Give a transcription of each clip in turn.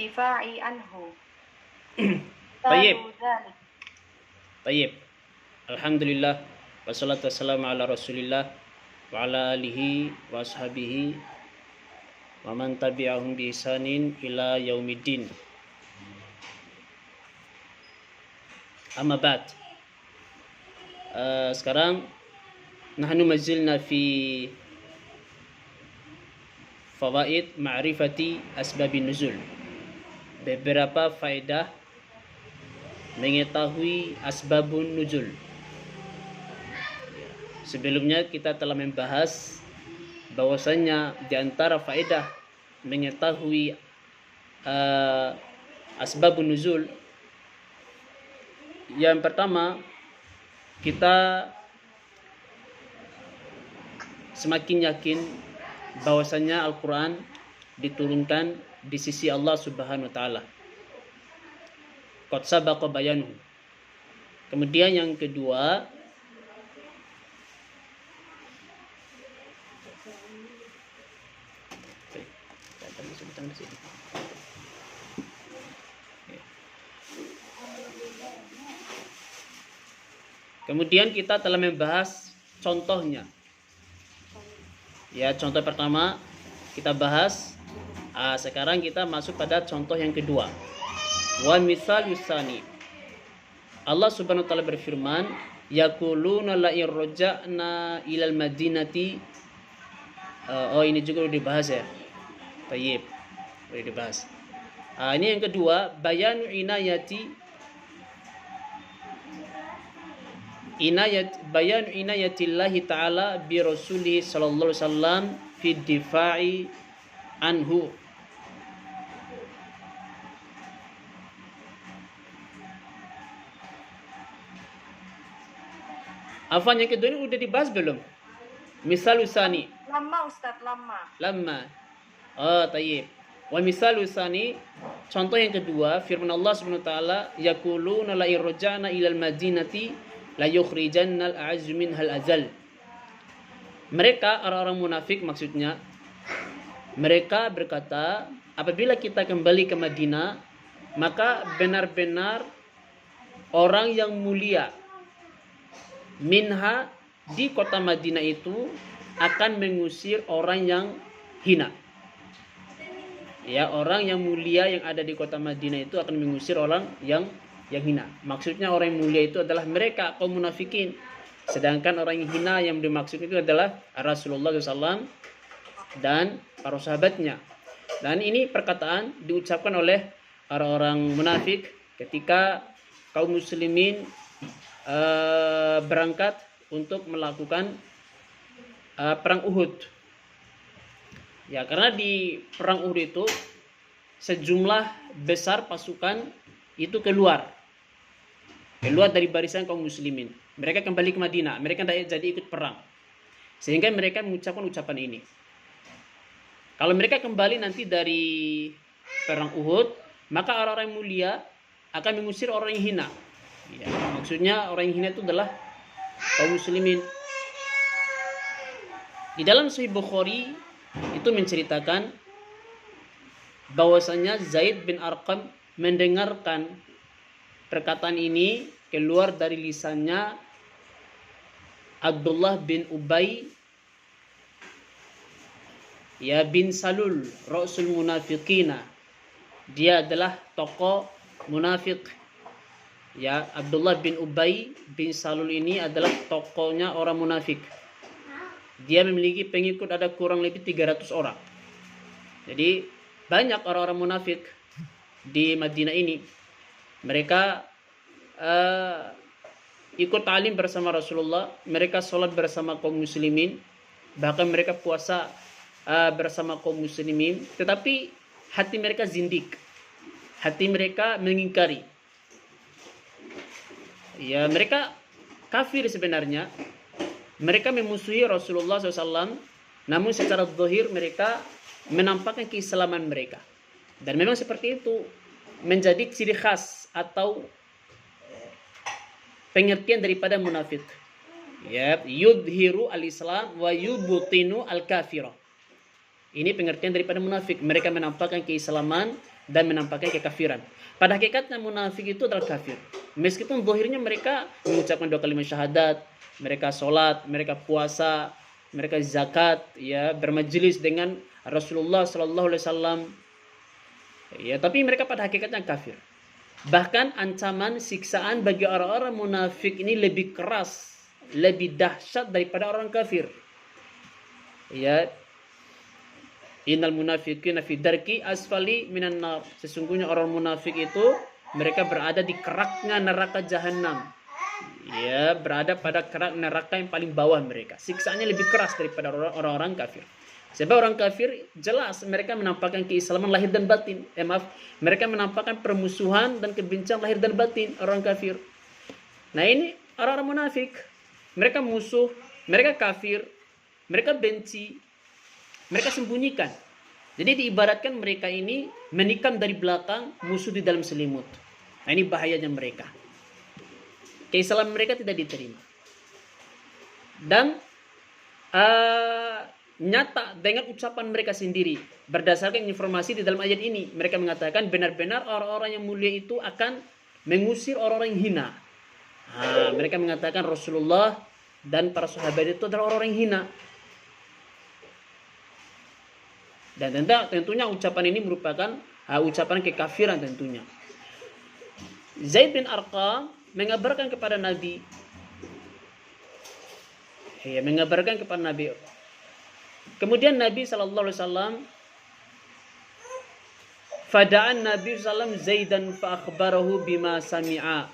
الدفاع عنه. طيب ذلك. طيب Alhamdulillah wassalatu wassalamu ala rasulillah wa ala alihi wa ashabihi wa man tabi'ahum bi ihsanin ila yaumiddin. Amma ba'd. Sekarang nahnu mazilna fi fawaid ma'rifati asbabin nuzul. Beberapa faedah mengetahui asbabun nuzul. Sebelumnya kita telah membahas bahwasanya di antara faedah mengetahui asbabun nuzul, yang pertama, kita semakin yakin bahwasanya Al-Quran diturunkan di sisi Allah Subhanahu wa taala. Qad sabaqa bayanuhu. Kemudian yang kedua, kemudian kita telah membahas contohnya. Ya, contoh pertama kita bahas. Sekarang kita masuk pada contoh yang kedua. Wa mithal yusani. Allah Subhanahu wa taala berfirman, yaquluna la in raja'na ilal madinati. Ini juga sudah dibahas ya. Tayyib. Sudah dibahas. Ini yang kedua, bayanu bayanu inayatillahi ta'ala bi rasulihi sallallahu alaihi wasallam fi difa'i anhu. Afan yang kedua ini udah dibahas belum? Misal usani. Lama Ustaz, lama. Tayyib. Wa misal usani, contoh yang kedua, firman Allah Subhanahu wa taala, yaquluna la irja'na ilal madinati la yukhrijannal a'azzu minhal azal. Mereka orang-orang munafik, maksudnya mereka berkata, apabila kita kembali ke Madinah, maka benar-benar orang yang mulia minha, di kota Madinah itu akan mengusir orang yang hina. Ya, orang yang mulia yang ada di kota Madinah itu akan mengusir orang yang hina. Maksudnya orang yang mulia itu adalah mereka kaum munafikin. Sedangkan orang yang hina yang dimaksud itu adalah Rasulullah SAW dan para sahabatnya. Dan ini perkataan diucapkan oleh orang-orang munafik ketika kaum muslimin berangkat untuk melakukan perang Uhud. Ya, karena di perang Uhud itu sejumlah besar pasukan itu keluar dari barisan kaum muslimin. Mereka kembali ke Madinah. Mereka tidak jadi ikut perang. Sehingga mereka mengucapkan ucapan ini. Kalau mereka kembali nanti dari perang Uhud, maka orang-orang mulia akan mengusir orang yang hina. Ya, maksudnya orang yang hina itu adalah kaum muslimin. Di dalam Sahih Bukhari itu menceritakan bahwasanya Zaid bin Arqam mendengarkan perkataan ini keluar dari lisannya Abdullah bin Ubay bin Salul, Rasul Munafiqina. Dia adalah tokoh munafik. Ya, Abdullah bin Ubay bin Salul ini adalah tokohnya orang munafik. Dia memiliki pengikut ada kurang lebih 300 orang. Jadi banyak orang-orang munafik di Madinah ini. Mereka ikut ta'lim bersama Rasulullah. Mereka sholat bersama kaum muslimin. Bahkan mereka puasa bersama kaum muslimin. Tetapi hati mereka zindik. Hati mereka mengingkari. Ya, mereka kafir sebenarnya. Mereka memusuhi Rasulullah SAW. Namun secara zahir mereka menampakkan keislaman mereka. Dan memang seperti itu menjadi ciri khas atau pengertian daripada munafik. Ya, yudhiru al-Islam wa yubtinu al-kafirah. Ini pengertian daripada munafik. Mereka menampakkan keislaman dan menampakkan kekafiran. Pada hakikatnya munafik itu adalah kafir. Meskipun zahirnya mereka mengucapkan 2 kalimat syahadat, mereka sholat, mereka puasa, mereka zakat, ya, bermajelis dengan Rasulullah sallallahu alaihi wasallam. Ya, tapi mereka pada hakikatnya kafir. Bahkan ancaman siksaan bagi orang-orang munafik ini lebih keras, lebih dahsyat daripada orang kafir. Ya, innal munafiqina fi darki asfali minan nar. Sesungguhnya orang munafik itu mereka berada di keraknya neraka jahanam. Ya, berada pada kerak neraka yang paling bawah mereka. Siksaannya lebih keras daripada orang-orang kafir. Sebab orang kafir jelas mereka menampakkan keislaman lahir dan batin. Mereka menampakkan permusuhan dan kebencian lahir dan batin orang kafir. Nah, ini orang-orang munafik. Mereka musuh, mereka kafir, mereka benci, mereka sembunyikan. Jadi diibaratkan mereka ini menikam dari belakang, musuh di dalam selimut. Nah, ini bahayanya mereka. Keislaman mereka tidak diterima. Dan nyata dengan ucapan mereka sendiri. Berdasarkan informasi di dalam ayat ini, mereka mengatakan benar-benar orang-orang yang mulia itu akan mengusir orang-orang yang hina. Mereka mengatakan Rasulullah dan para sahabat itu adalah orang-orang yang hina. Dan tentunya ucapan ini merupakan ucapan kekafiran tentunya. Zaid bin Arqam mengabarkan kepada Nabi. Mengabarkan kepada Nabi. Kemudian Nabi sallallahu alaihi wasallam fada'an Nabi sallallahu Zaidan fa akhbarahu bima sami'a.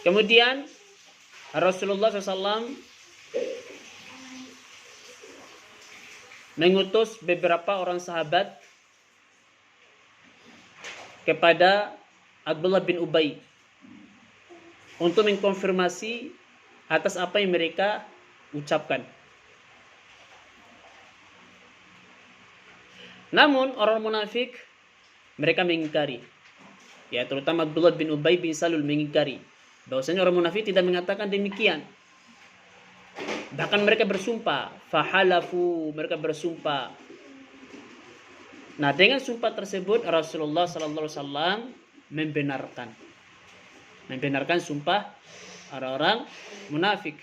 Kemudian Rasulullah SAW mengutus beberapa orang sahabat kepada Abdullah bin Ubay untuk mengkonfirmasi atas apa yang mereka ucapkan. Namun orang munafik mereka mengingkari. Ya, terutama Abdullah bin Ubay bin Salul mengingkari bahwasanya orang munafik tidak mengatakan demikian. Bahkan mereka bersumpah, fahalafu, mereka bersumpah. Nah, dengan sumpah tersebut Rasulullah sallallahu alaihi wasallam membenarkan sumpah orang-orang munafik.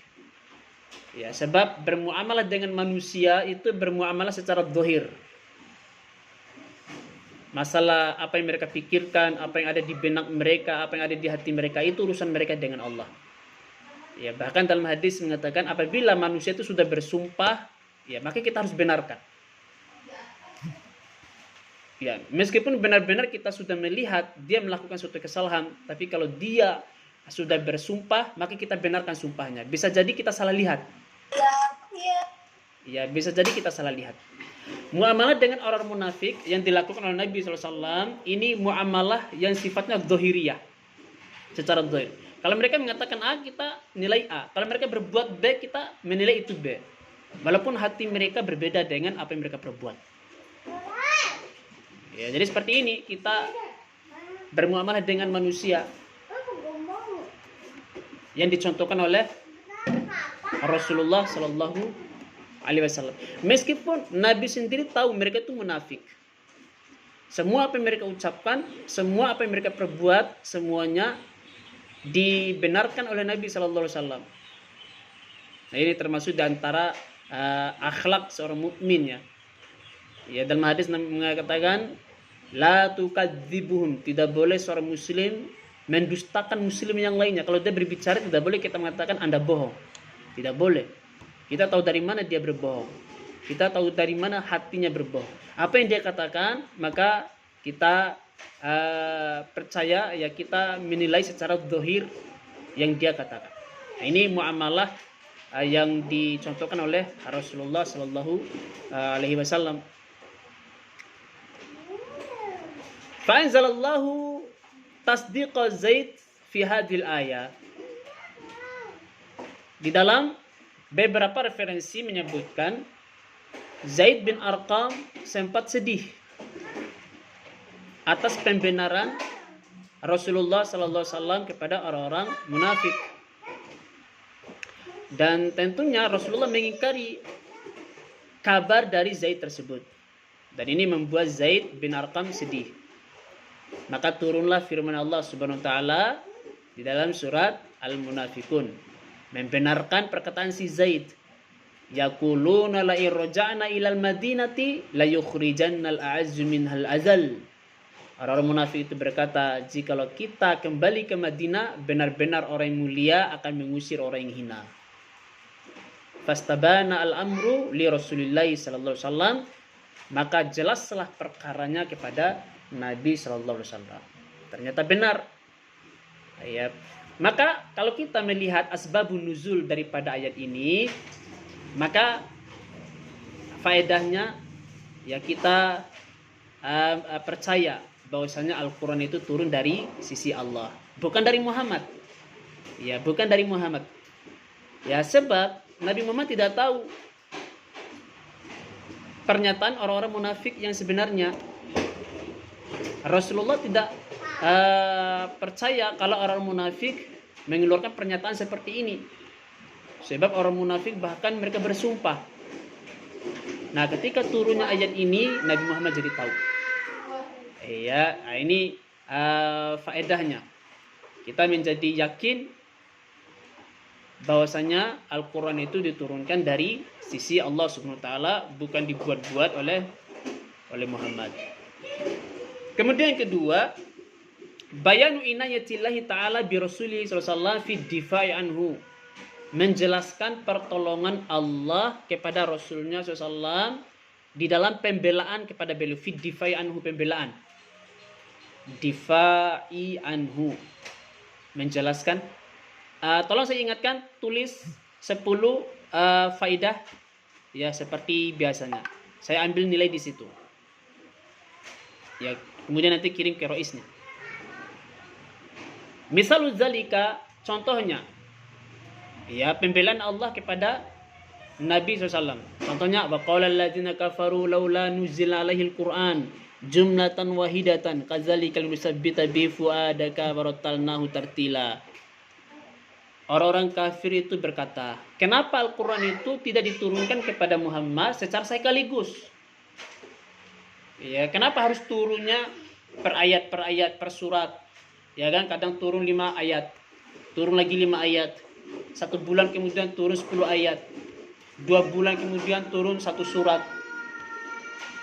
Ya, sebab bermuamalah dengan manusia itu bermuamalah secara zahir. Masalah apa yang mereka pikirkan, apa yang ada di benak mereka, apa yang ada di hati mereka, itu urusan mereka dengan Allah. Ya, bahkan dalam hadis mengatakan apabila manusia itu sudah bersumpah, ya maka kita harus benarkan. Ya, meskipun benar-benar kita sudah melihat dia melakukan suatu kesalahan, tapi kalau dia sudah bersumpah, maka kita benarkan sumpahnya. Bisa jadi kita salah lihat. Ya, bisa jadi kita salah lihat. Muamalah dengan orang munafik yang dilakukan oleh Nabi SAW ini muamalah yang sifatnya zahiriyah, secara zahir. Kalau mereka mengatakan A, kita nilai A. Kalau mereka berbuat B, kita menilai itu B. Walaupun hati mereka berbeda dengan apa yang mereka perbuat. Ya, jadi seperti ini kita bermuamalah dengan manusia yang dicontohkan oleh Rasulullah Sallallahu Alaihi Wasallam. Meskipun Nabi sendiri tahu mereka itu munafik, semua apa yang mereka ucapkan, semua apa yang mereka perbuat, semuanya dibenarkan oleh Nabi Sallallahu Alaihi Wasallam. Nah, ini termasuk di antara akhlak seorang mukmin, ya. Ya, dalam hadis mengatakan la tukadzibuhum, tidak boleh seorang muslim mendustakan muslim yang lainnya. Kalau dia berbicara tidak boleh kita mengatakan Anda bohong. Tidak boleh. Kita tahu dari mana dia berbohong. Kita tahu dari mana hatinya berbohong. Apa yang dia katakan, maka kita percaya, ya kita menilai secara zahir yang dia katakan. Nah, ini muamalah yang dicontohkan oleh Rasulullah Sallallahu Alaihi Wasallam. Fa'anzalallahu tasdiqa Zaid fi hadhil ayat. Di dalam beberapa referensi menyebutkan Zaid bin Arqam sempat sedih atas pembenaran Rasulullah sallallahu alaihi wasallam kepada orang-orang munafik. Dan tentunya Rasulullah mengingkari kabar dari Zaid tersebut. Dan ini membuat Zaid bin Arqam sedih. Maka turunlah firman Allah Subhanahu wa taala di dalam surat Al-Munafikun membenarkan perkataan si Zaid. Yaquluna la irja'na ilal madinati la yukhrijannal a'azzu minhal azal. Orang-orang munafik itu berkata, jikalau kita kembali ke Madinah, benar-benar orang yang mulia akan mengusir orang yang hina. Fastabana al-amru li Rasulillah sallallahu alaihi wasallam, maka jelaslah perkaranya kepada Nabi sallallahu alaihi wasallam. Ternyata benar. Ya. Maka kalau kita melihat asbabun nuzul daripada ayat ini, maka faedahnya ya kita percaya bahwasanya Al-Quran itu turun dari sisi Allah, bukan dari Muhammad. Ya, bukan dari Muhammad. Ya, sebab Nabi Muhammad tidak tahu pernyataan orang-orang munafik yang sebenarnya. Rasulullah tidak percaya kalau orang munafik mengeluarkan pernyataan seperti ini. Sebab orang munafik bahkan mereka bersumpah. Nah, ketika turunnya ayat ini, Nabi Muhammad jadi tahu. Ya, ini faedahnya. Kita menjadi yakin bahwasanya Al-Quran itu diturunkan dari sisi Allah Subhanahu wa taala, bukan dibuat-buat oleh Muhammad. Kemudian yang kedua, bayanu inayatillahi ta'ala bi Rasulih sallallahu alaihi wasallam fi difa'i anhu. Menjelaskan pertolongan Allah kepada Rasulnya SAW di dalam pembelaan kepada beliau. Fi difa'i anhu, pembelaan. Difa'i anhu, menjelaskan. Tolong saya ingatkan, tulis 10 faidah ya, seperti biasanya. Saya ambil nilai di situ. Ya, kemudian nanti kirim ke roisnya. Misalul zalika, contohnya ya, pembelaan Allah kepada Nabi SAW. Contohnya, waqala alladzina kafaru laula nuzila alaihil Qur'an jumlatan wahidatan kadzalika linusabbita bi fuadaka warattalnahu tartila. Orang-orang kafir itu berkata, kenapa Al-Quran itu tidak diturunkan kepada Muhammad secara sekaligus? Ya, kenapa harus turunnya per ayat, per surat? Ya kan, kadang turun 5 ayat, turun lagi 5 ayat. 1 bulan kemudian turun 10 ayat. 2 bulan kemudian turun 1 surat.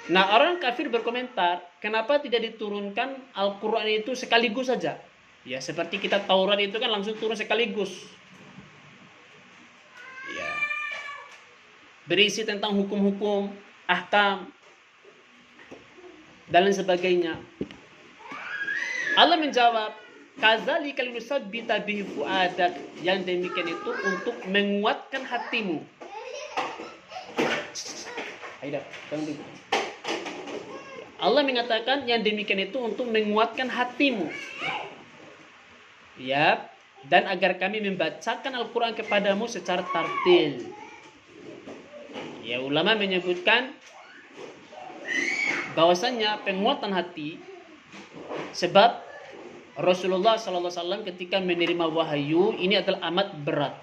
Nah, orang kafir berkomentar, kenapa tidak diturunkan Al-Quran itu sekaligus saja? Ya, seperti kita Taurat itu kan langsung turun sekaligus. Ya. Berisi tentang hukum-hukum, ahkam, dan lain sebagainya. Allah menjawab, kadzalika linusabbita bihi fuadak, yang demikian itu untuk menguatkan hatimu. Aida, tunggu. Allah mengatakan yang demikian itu untuk menguatkan hatimu. Ya, dan agar kami membacakan Al-Quran kepadamu secara tartil. Ya, ulama menyebutkan bahwasanya penguatan hati, sebab Rasulullah SAW ketika menerima wahyu ini adalah amat berat.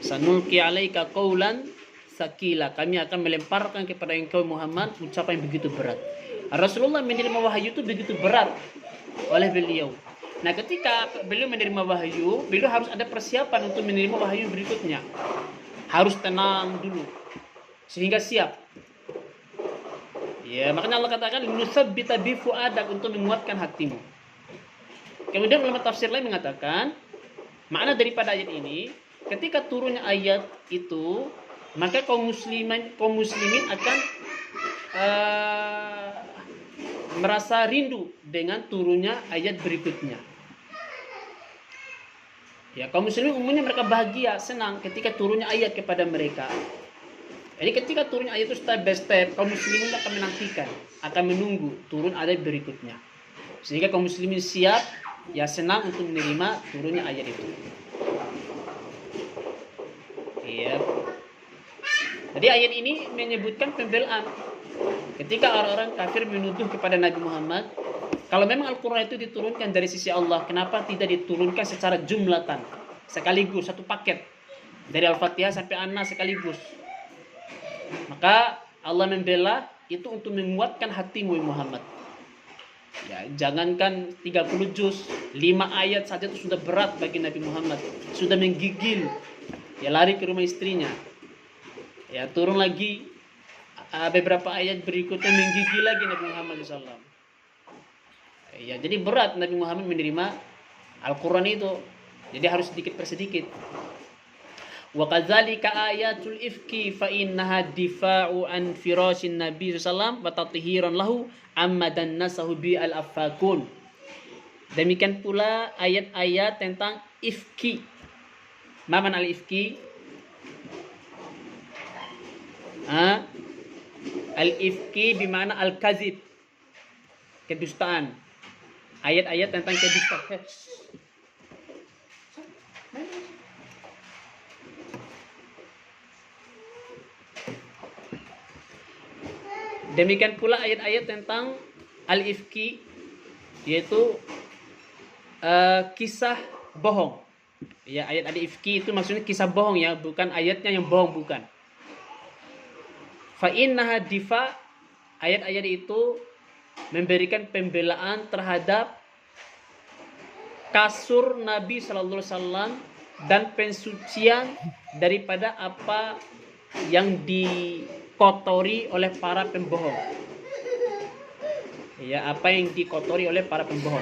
Sanulqi alaika qaulan sakila, kami akan melemparkan kepada engkau Muhammad ucapan yang begitu berat. Rasulullah menerima wahyu itu begitu berat oleh beliau. Nah, ketika beliau menerima wahyu, beliau harus ada persiapan untuk menerima wahyu berikutnya. Harus tenang dulu sehingga siap. Ya, makanya Allah katakan nusabbita bi fuadak, untuk menguatkan hatimu. Kemudian ulama tafsir lain mengatakan, makna daripada ayat ini, ketika turunnya ayat itu, maka kaum muslimin akan merasa rindu dengan turunnya ayat berikutnya. Ya, kaum muslimin umumnya mereka bahagia, senang ketika turunnya ayat kepada mereka. Jadi ketika turunnya ayat itu step by step, kaum muslimin akan menantikan, akan menunggu turun ayat berikutnya. Sehingga kaum muslimin siap, ya senang untuk menerima turunnya ayat itu. Iya. Jadi ayat ini menyebutkan pembelaan. Ketika orang-orang kafir menuduh kepada Nabi Muhammad, Kalau memang Al-Quran itu diturunkan dari sisi Allah, kenapa tidak diturunkan secara jumlatan, sekaligus, satu paket, dari Al-Fatihah sampai An-Nas sekaligus? Maka Allah membela itu untuk menguatkan hatimu Muhammad. Ya, jangankan 30 juz, 5 ayat saja itu sudah berat bagi Nabi Muhammad. Sudah menggigil. Ya, lari ke rumah istrinya. Ya, turun lagi beberapa ayat berikutnya menggigil lagi Nabi Muhammad SAW. Ya, jadi berat Nabi Muhammad menerima Al-Quran itu. Jadi harus sedikit per sedikit. Wa kadzalika ayatul ifki fa innaha difa'u an firasyin Nabi sallallahu wa tathiran lahu amma dannasahu bi al-affakun. Demikian pula ayat-ayat tentang ifki. Mana al-ifki? Al-ifki bimana al-kadzib. Kedustaan. Ayat-ayat tentang kedustaan. Demikian pula ayat-ayat tentang al-ifki, yaitu kisah bohong. Ya, ayat al-ifki itu maksudnya kisah bohong ya, bukan ayatnya yang bohong, bukan. Fa innaha difa, ayat-ayat itu memberikan pembelaan terhadap kasur Nabi sallallahu alaihi wasallam dan pensucian daripada apa yang dikotori oleh para pembohong. Ya, apa yang dikotori oleh para pembohong.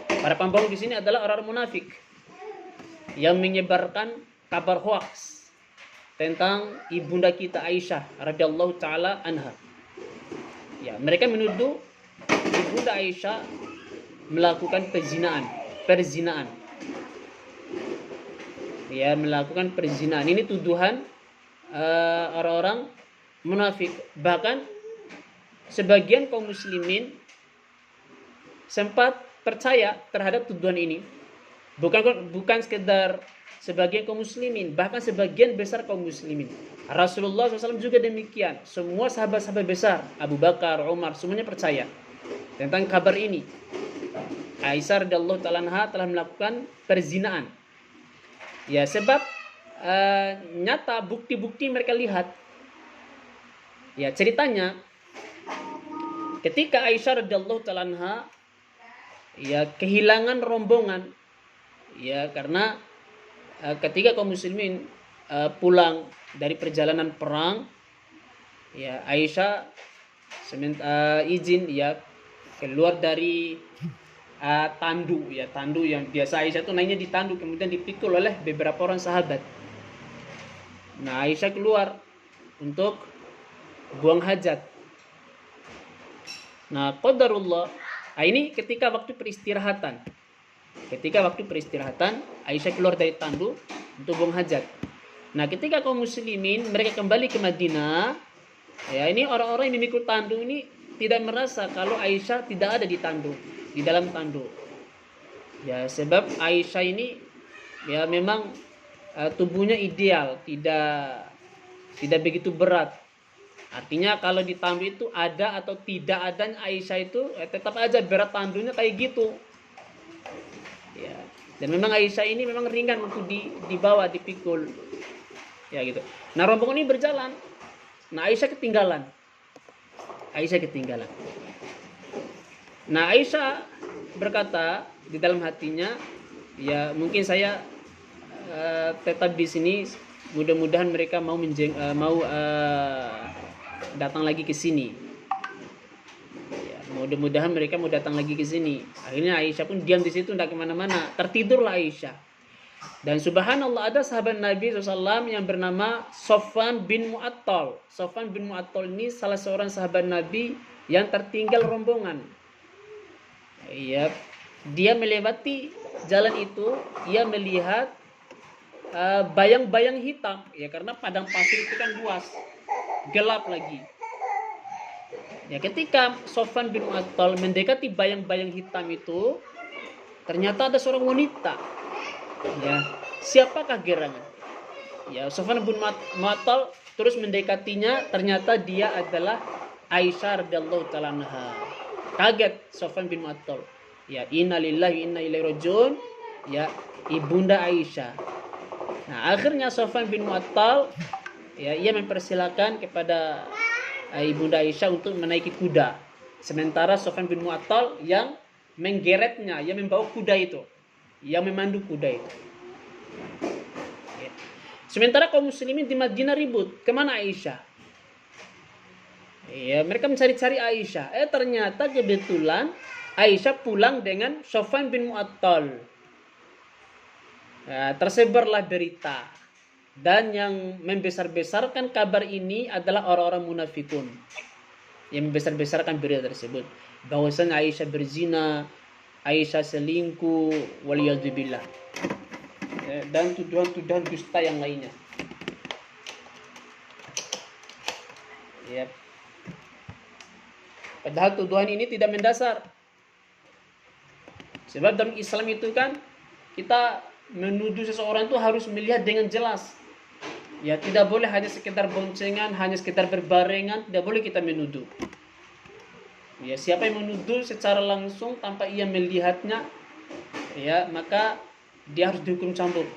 Para pembohong di sini adalah orang munafik yang menyebarkan kabar hoax tentang ibunda kita Aisyah radhiyallahu taala anha. Ya, mereka menuduh ibunda Aisyah melakukan perzinaan. Ya, melakukan perzinaan. Ini tuduhan orang-orang munafik. Bahkan sebagian kaum muslimin sempat percaya terhadap tuduhan ini. Bukan sekedar sebagian kaum muslimin, bahkan sebagian besar kaum muslimin. Rasulullah SAW juga demikian. Semua sahabat-sahabat besar, Abu Bakar, Umar, semuanya percaya tentang kabar ini. Aisyah radhiyallahu ta'ala anha telah melakukan perzinaan. Ya, sebab nyata bukti-bukti mereka lihat. Ya, ceritanya ketika Aisyah radhiyallahu ta'ala anha ya kehilangan rombongan, ya karena ketika kaum muslimin pulang dari perjalanan perang, ya Aisyah izin ya keluar dari tandu yang biasa Aisyah itu naiknya di tandu, kemudian dipikul oleh beberapa orang sahabat. Nah, Aisyah keluar untuk buang hajat. Nah, qadarullah, ini ketika waktu peristirahatan. Aisyah keluar dari tandu untuk buang hajat. Nah, ketika kaum muslimin mereka kembali ke Madinah, ya ini orang-orang yang memikul tandu ini tidak merasa kalau Aisyah tidak ada di dalam tandu. Ya, sebab Aisyah ini ya memang tubuhnya ideal, tidak begitu berat. Artinya kalau di tandu itu ada atau tidak ada Aisyah itu tetap aja berat tandunya kayak gitu. Ya. Dan memang Aisyah ini memang ringan untuk dibawa, dipikul. Ya gitu. Nah, rombongan ini berjalan. Nah, Aisyah ketinggalan. Nah, Aisyah berkata di dalam hatinya, ya mungkin saya tetap di sini, mudah-mudahan mereka mau datang lagi ke sini. Ya, mudah-mudahan mereka mau datang lagi ke sini. Akhirnya Aisyah pun diam di situ, tidak kemana-mana. Tertidurlah Aisyah. Dan subhanallah, ada sahabat Nabi SAW yang bernama Sofwan bin Mu'attal. Sofwan bin Mu'attal ini salah seorang sahabat Nabi yang tertinggal rombongan. Ya, dia melewati jalan itu, ia melihat bayang-bayang hitam. Ya, karena padang pasir itu kan luas, gelap lagi. Ya, ketika Sofwan bin Mu'attal mendekati bayang-bayang hitam itu, ternyata ada seorang wanita. Ya, siapakah gerangan? Ya, Sofwan bin Mu'attal terus mendekatinya, ternyata dia adalah Aisyah radhiyallahu ta'ala anha. kaget Sofwan bin Mu'attal. Ya, inna lillahi wa inna ilaihi rajiun. Ya, ibunda Aisyah. Nah, akhirnya Sofwan bin Mu'attal ya, ia mempersilakan kepada ibunda Aisyah untuk menaiki kuda. Sementara Sofwan bin Mu'attal yang menggeretnya, yang membawa kuda itu, yang memandu kuda itu. Ya. Sementara kaum muslimin di Madinah ribut, kemana Aisyah? Ya, mereka mencari-cari Aisyah. Ternyata kebetulan Aisyah pulang dengan Sofwan bin Mu'attal. Ya, tersebarlah berita. Dan yang membesar-besarkan kabar ini adalah orang-orang munafikun. Yang membesar-besarkan berita tersebut. Bahwasanya Aisyah berzina, Aisyah selingkuh, waliyadzubillah. Ya, dan tuduhan-tuduhan dusta yang lainnya. Ya. Padahal tuduhan ini tidak mendasar. Sebab dalam Islam itu kan kita menuduh seseorang itu harus melihat dengan jelas. Ya, tidak boleh hanya sekedar boncengan, hanya sekedar berbarengan, tidak boleh kita menuduh. Ya, siapa yang menuduh secara langsung tanpa ia melihatnya, ya, maka dia harus dihukum cambuk.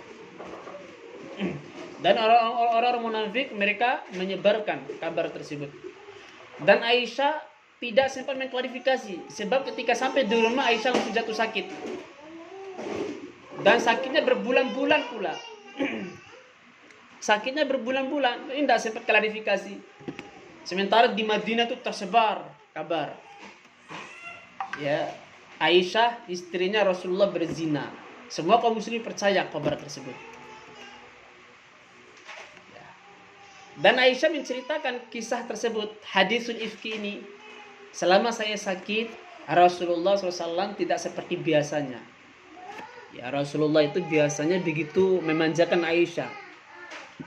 Dan orang-orang munafik mereka menyebarkan kabar tersebut. Dan Aisyah tidak sempat mengklarifikasi, sebab ketika sampai di rumah Aisyah langsung jatuh sakit. Dan sakitnya berbulan-bulan pula. Sakitnya berbulan-bulan, ini tidak sempat klarifikasi. Sementara di Madinah itu tersebar kabar. Ya, Aisyah istrinya Rasulullah berzina. Semua kaum muslimin percaya kabar tersebut. Ya. Dan Aisyah menceritakan kisah tersebut, hadisul ifki ini. Selama saya sakit, Rasulullah SAW tidak seperti biasanya. Ya, Rasulullah itu biasanya begitu memanjakan Aisyah,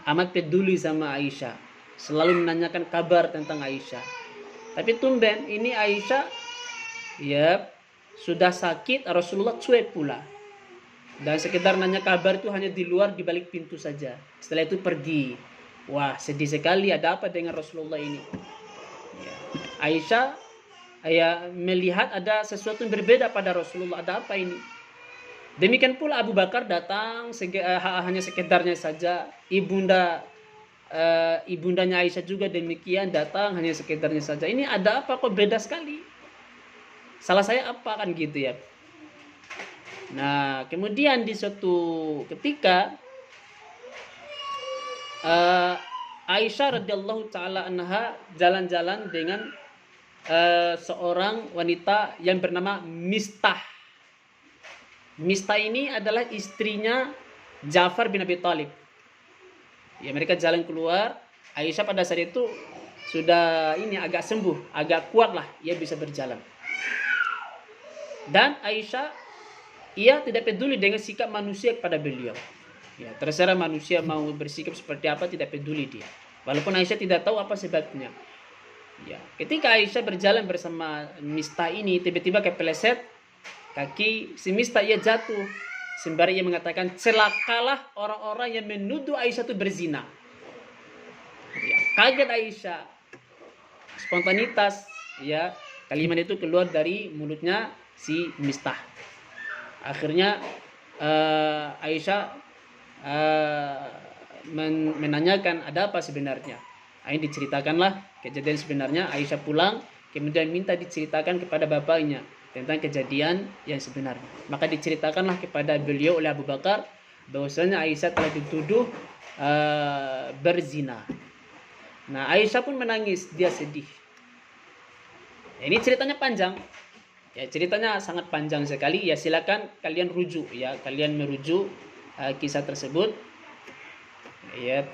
amat peduli sama Aisyah, selalu menanyakan kabar tentang Aisyah. Tapi tumben ini Aisyah ya sudah sakit, Rasulullah cuek pula. Dan sekedar nanya kabar itu hanya di luar, di balik pintu saja. Setelah itu pergi. Wah, sedih sekali, ada apa dengan Rasulullah ini? Ya. Aisyah ya melihat ada sesuatu yang berbeda pada Rasulullah. Ada apa ini? Demikian pula Abu Bakar datang hanya sekedarnya saja. Ibundanya Aisyah juga demikian datang hanya sekedarnya saja. Ini ada apa kok beda sekali? Salah saya apa kan gitu ya. Nah, kemudian di suatu ketika Aisyah radhiyallahu taala anha jalan-jalan dengan seorang wanita yang bernama Mistah. Mistah ini adalah istrinya Ja'far bin Abi Thalib. Ya, mereka jalan keluar. Aisyah pada saat itu sudah agak sembuh, agak kuat lah, ia bisa berjalan. Dan Aisyah, ia tidak peduli dengan sikap manusia kepada beliau. Ya, terserah manusia mau bersikap seperti apa, tidak peduli dia. Walaupun Aisyah tidak tahu apa sebabnya. Ya, ketika Aisyah berjalan bersama Mistah ini, tiba-tiba kepeleset kaki si Mistah, ia jatuh. Sembari ia mengatakan, celakalah orang-orang yang menuduh Aisyah itu berzina. Ya, kaget Aisyah. Spontanitas, ya, kalimat itu keluar dari mulutnya si Mistah. Akhirnya Aisyah menanyakan ada apa sebenarnya. Ini diceritakanlah kejadian sebenarnya. Aisyah pulang, kemudian minta diceritakan kepada bapaknya tentang kejadian yang sebenarnya. Maka diceritakanlah kepada beliau oleh Abu Bakar bahwasanya Aisyah telah dituduh berzina. Nah, Aisyah pun menangis, dia sedih. Ini ceritanya panjang. Ya, ceritanya sangat panjang sekali. Ya, silakan kalian rujuk ya, kalian merujuk kisah tersebut. Ya,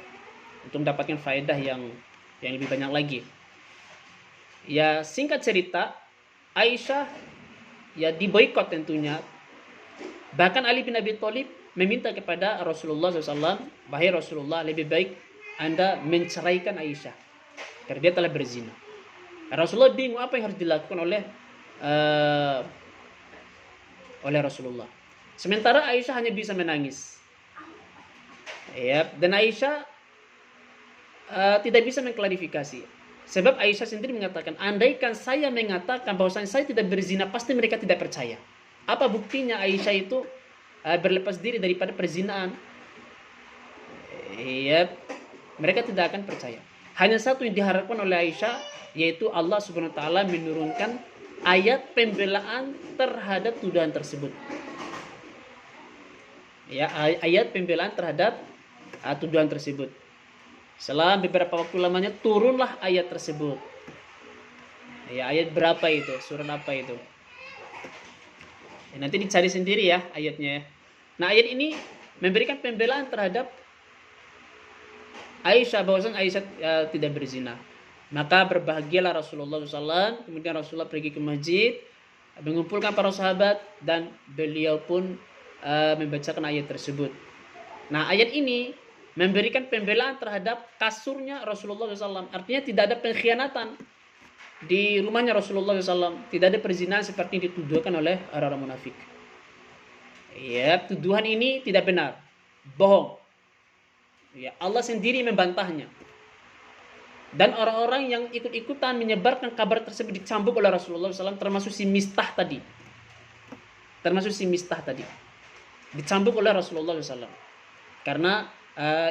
untuk mendapatkan faedah yang lebih banyak lagi. Ya, singkat cerita, Aisyah ya diboikot tentunya. Bahkan Ali bin Abi Thalib meminta kepada Rasulullah SAW, wahai Rasulullah, lebih baik Anda menceraikan Aisyah karena dia telah berzina. Rasulullah bingung apa yang harus dilakukan oleh Rasulullah. Sementara Aisyah hanya bisa menangis. Ya, dan Aisyah tidak bisa mengklarifikasi. Sebab Aisyah sendiri mengatakan, andaikan saya mengatakan bahwasanya saya tidak berzina, pasti mereka tidak percaya. Apa buktinya Aisyah itu berlepas diri daripada perzinaan? Ya, mereka tidak akan percaya. Hanya satu yang diharapkan oleh Aisyah, yaitu Allah Subhanahu wa taala menurunkan ayat pembelaan terhadap tuduhan tersebut. Ya, ayat pembelaan terhadap tuduhan tersebut. Setelah beberapa waktu lamanya turunlah ayat tersebut. Ya, ayat berapa itu? Surat apa itu? Ya, nanti dicari sendiri ya ayatnya ya. Nah, ayat ini memberikan pembelaan terhadap Aisyah, bahwasanya Aisyah tidak berzina. Maka berbahagialah Rasulullah SAW. Kemudian Rasulullah pergi ke masjid, mengumpulkan para sahabat, dan beliau pun membacakan ayat tersebut. Nah, ayat ini memberikan pembelaan terhadap kasurnya Rasulullah SAW. Artinya tidak ada pengkhianatan di rumahnya Rasulullah SAW. Tidak ada perzinahan seperti yang dituduhkan oleh orang-orang munafik. Ya, tuduhan ini tidak benar, bohong. Ya, Allah sendiri membantahnya. Dan orang-orang yang ikut-ikutan menyebarkan kabar tersebut dicambuk oleh Rasulullah SAW, termasuk si Mistah tadi. Dicambuk oleh Rasulullah SAW. Karena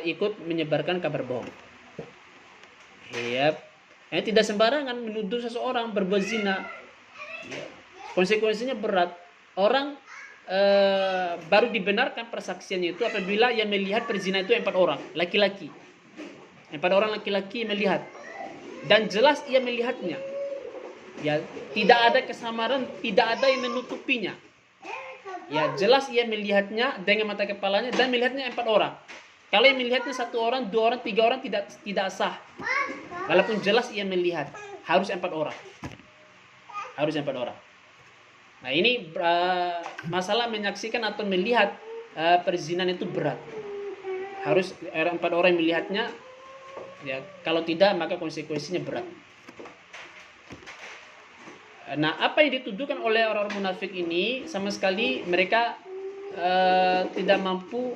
ikut menyebarkan kabar bohong. Ya, tidak sembarangan menuduh seseorang berbuat zina. Ya, konsekuensinya berat. Orang baru dibenarkan persaksiannya itu apabila yang melihat perzina itu 4 orang laki-laki. 4 orang laki-laki melihat, dan jelas ia melihatnya. Ya, tidak ada kesamaran, tidak ada yang menutupinya. Ya, jelas ia melihatnya dengan mata kepalanya dan melihatnya 4 orang. Kalau yang melihatnya 1 orang, 2 orang, 3 orang tidak sah. Walaupun jelas ia melihat, harus 4 orang. Nah, ini masalah menyaksikan atau melihat perzinahan itu berat. Harus 4 orang yang melihatnya. Ya, kalau tidak maka konsekuensinya berat. Nah, apa yang dituduhkan oleh orang-orang munafik ini sama sekali mereka tidak mampu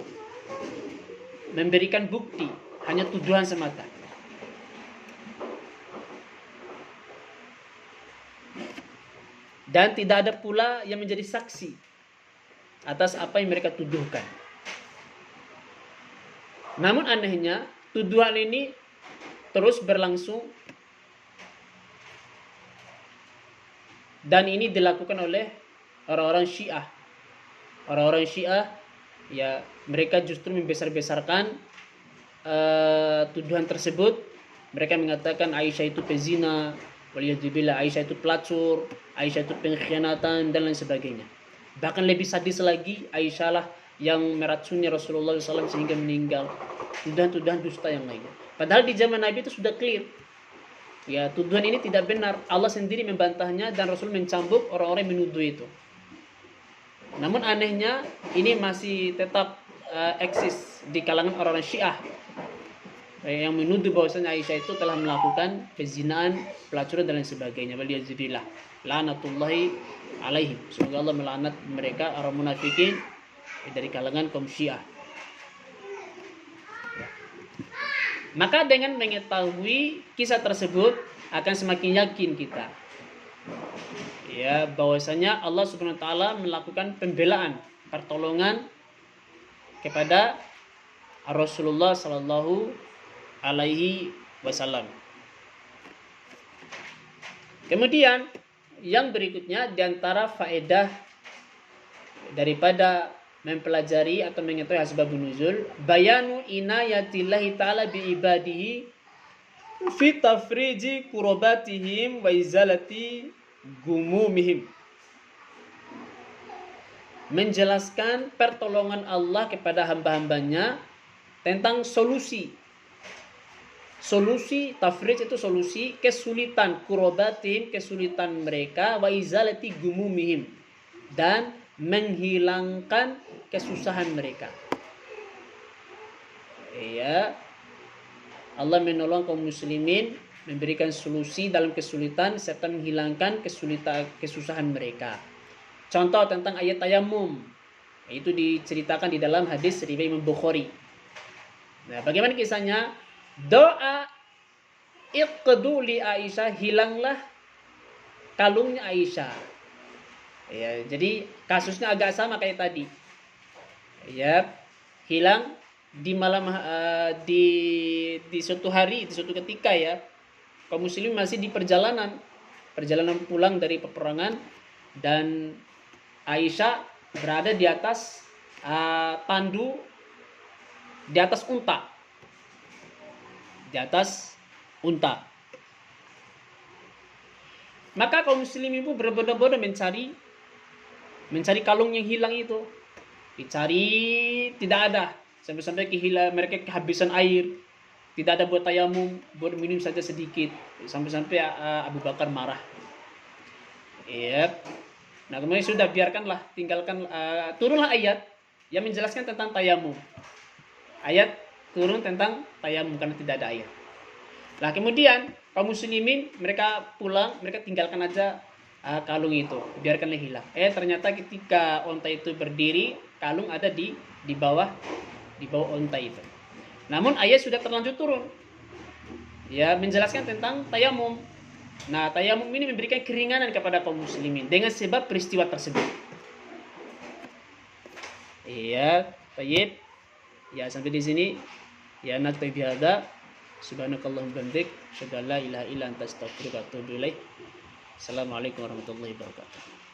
memberikan bukti, hanya tuduhan semata. Dan tidak ada pula yang menjadi saksi atas apa yang mereka tuduhkan. Namun anehnya, tuduhan ini terus berlangsung, dan ini dilakukan oleh orang-orang Syiah. Orang-orang Syiah, ya, mereka justru membesar-besarkan tuduhan tersebut. Mereka mengatakan Aisyah itu pezina, waliyadzubillah, Aisyah itu pelacur, Aisyah itu pengkhianatan, dan lain sebagainya. Bahkan lebih sadis lagi, Aisyah lah yang meracuni Rasulullah SAW sehingga meninggal. Tuduhan-tuduhan dusta yang lainnya. Padahal di zaman Nabi itu sudah clear. Ya, tuduhan ini tidak benar. Allah sendiri membantahnya dan Rasul mencambuk orang-orang yang menuduh itu. Namun anehnya ini masih tetap eksis di kalangan orang-orang Syiah yang menuduh bahwasanya Aisyah itu telah melakukan pezinaan, pelacuran dan lain sebagainya. Waliyadzubillah, laknatullahi alaihim. Semoga Allah melaknat mereka orang munafikin dari kalangan kaum Syiah. Maka dengan mengetahui kisah tersebut akan semakin yakin kita, ya, bahwasanya Allah Subhanahu wa taala melakukan pembelaan, pertolongan kepada Rasulullah sallallahu alaihi wasallam. Kemudian yang berikutnya di antara faedah daripada mempelajari atau mengetahui asbabun nuzul, bayanu inayatillahi ta'ala bi ibadihi fi tafriji kurobatihim wa izalati gumumihim. Menjelaskan pertolongan Allah kepada hamba-hambanya tentang solusi tafrij itu solusi kesulitan kurobatihim, kesulitan mereka, wa izalati gumumihim, dan menghilangkan kesusahan mereka. Ya, Allah menolong kaum muslimin, memberikan solusi dalam kesulitan serta menghilangkan kesusahan mereka. Contoh tentang ayat tayamum, itu diceritakan di dalam hadis riwayat Imam Bukhari. Nah, bagaimana kisahnya? Doa iqdu li Aisyah, hilanglah kalungnya Aisyah. Ya, jadi kasusnya agak sama kayak tadi. Ya, hilang di malam di suatu hari, di suatu ketika ya. Kaum muslimin masih di perjalanan pulang dari peperangan, dan Aisyah berada di atas tandu, di atas unta. Di atas unta. Maka kaum muslimin pun berbondong-bondong mencari kalung yang hilang itu. Dicari tidak ada. Sampai-sampai mereka kehabisan air. Tidak ada buat tayamum, buat minum saja sedikit. Sampai-sampai Abu Bakar marah. Iya. Nah, kemudian sudah biarkanlah, tinggalkan, turunlah ayat yang menjelaskan tentang tayamum. Ayat turun tentang tayamum karena tidak ada air. Nah, kemudian kaum muslimin mereka pulang, mereka tinggalkan aja kalung itu, biarkanlah hilang. Ternyata ketika onta itu berdiri, kalung ada di bawah onta itu. Namun ayat sudah terlanjur turun, ya, menjelaskan tentang tayamum. Nah, tayamum ini memberikan keringanan kepada kaum muslimin dengan sebab peristiwa tersebut. Iya, baik. Ya, sampai di sini. Ya, naktafi bihadza. Subhanakallahumma bihamdik, asyhadu an la ilaha illa anta, astaghfiruka wa atubu ilaik. Assalamualaikum warahmatullahi wabarakatuh.